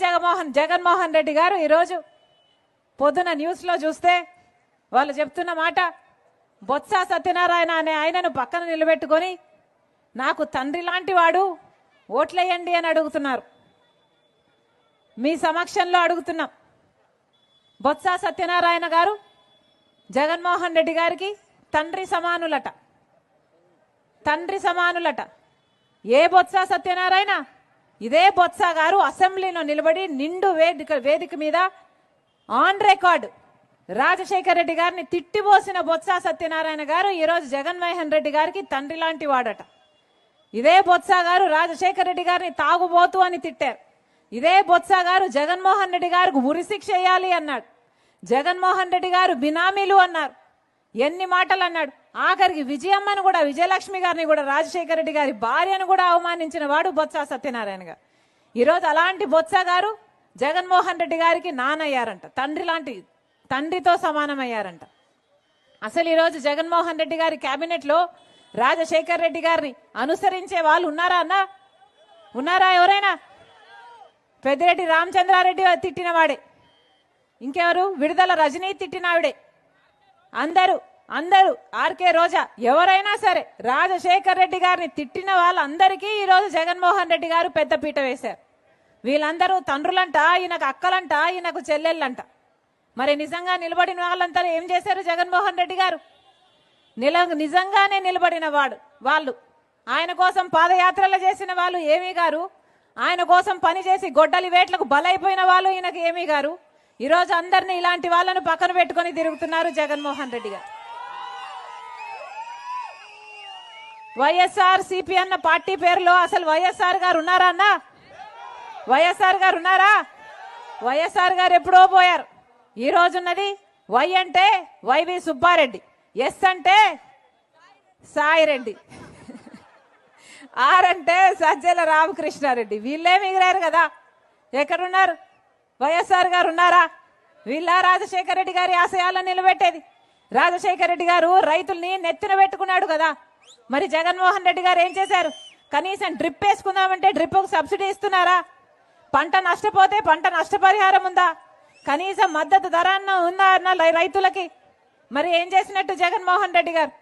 జగన్మోహన్ రెడ్డి గారు ఈరోజు పొద్దున న్యూస్ లో చూస్తే వాళ్ళు చెప్తున్న మాట, బొత్స సత్యనారాయణ అనే ఆయనను పక్కన నిలబెట్టుకొని నాకు తండ్రి లాంటి వాడు, ఓట్లేయండి అని అడుగుతున్నారు. మీ సమక్షంలో అడుగుతున్నాం. బొత్స సత్యనారాయణ గారు జగన్మోహన్ రెడ్డి గారికి తండ్రి సమానులట. తండ్రి సమానులట. ఏ బొత్స సత్యనారాయణ? ఇదే బొత్స గారు అసెంబ్లీలో నిలబడి నిండు వేదిక మీద ఆన్ రికార్డ్ రాజశేఖర రెడ్డి గారిని తిట్టిపోసిన బొత్స సత్యనారాయణ గారు ఈరోజు జగన్మోహన్ రెడ్డి గారికి తండ్రి లాంటి వాడట. ఇదే బొత్స గారు రాజశేఖర రెడ్డి గారిని తాగుబోతు అని తిట్టారు. ఇదే బొత్స గారు జగన్మోహన్ రెడ్డి గారికి ఉరిశిక్ష వేయాలి అన్నాడు. జగన్మోహన్ రెడ్డి గారు బినామీలు అన్నారు. ఎన్ని మాటలు అన్నాడు. ఆఖరికి విజయమ్మను కూడా, విజయలక్ష్మి గారిని కూడా, రాజశేఖర రెడ్డి గారి భార్యను కూడా అవమానించిన వాడు బొత్స సత్యనారాయణ గారు. ఈరోజు అలాంటి బొత్స గారు జగన్మోహన్ రెడ్డి గారికి నానయ్యారంట. తండ్రితో సమానమయ్యారంట. అసలు ఈరోజు జగన్మోహన్ రెడ్డి గారి కేబినెట్ లో రాజశేఖర రెడ్డి గారిని అనుసరించే వాళ్ళు ఉన్నారా అన్నా? ఉన్నారా ఎవరైనా? పెద్దిరెడ్డి రామచంద్రారెడ్డి తిట్టిన వాడే. ఇంకెవరు? విడుదల రజనీ తిట్టినావిడే. అందరూ ఆర్కే రోజా, ఎవరైనా సరే రాజశేఖర రెడ్డి గారిని తిట్టిన వాళ్ళందరికీ ఈరోజు జగన్మోహన్ రెడ్డి గారు పెద్ద పీట వేశారు. వీళ్ళందరూ తండ్రులంట, ఈయనకు అక్కలంట, ఈయనకు చెల్లెళ్ళంట. మరి నిజంగా నిలబడిన వాళ్ళంతా ఏం చేశారు? జగన్మోహన్ రెడ్డి గారు నిజంగానే నిలబడిన వాళ్ళు ఆయన కోసం పాదయాత్రలు చేసిన వాళ్ళు ఏమీ గారు, ఆయన కోసం పనిచేసి గొడ్డలి వేట్లకు బలైపోయిన వాళ్ళు ఈయనకు ఏమీ గారు. ఈరోజు అందరినీ ఇలాంటి వాళ్ళను పక్కన పెట్టుకొని తిరుగుతున్నారు జగన్మోహన్ రెడ్డి గారు. వైఎస్ఆర్ సిపి అన్న పార్టీ పేరులో అసలు వైఎస్ఆర్ గారు ఉన్నారా అన్నా? వైఎస్ఆర్ గారు ఉన్నారా? వైఎస్ఆర్ గారు ఎప్పుడో పోయారు. ఈ రోజున్నది వై అంటే వైవి సుబ్బారెడ్డి, ఎస్ అంటే సాయిరెడ్డి, ఆర్ అంటే సజ్జల రామకృష్ణారెడ్డి. వీళ్ళే మిగిలారు కదా. ఎక్కడున్నారు? వైఎస్ఆర్ గారు ఉన్నారా? వీళ్ళ రాజశేఖర రెడ్డి గారి ఆశయాలను నిలబెట్టేది. రాజశేఖర రెడ్డి గారు రైతుల్ని నెత్తిన పెట్టుకున్నాడు కదా. మరి జగన్మోహన్ రెడ్డి గారు ఏం చేశారు? కనీసం డ్రిప్ వేసుకుందామంటే డ్రిప్కు సబ్సిడీ ఇస్తున్నారా? పంట నష్టపోతే పంట నష్టపరిహారం ఉందా? కనీసం మద్దతు ధర ఉందా అన్న రైతులకి? మరి ఏం చేసినట్టు జగన్మోహన్ రెడ్డి గారు?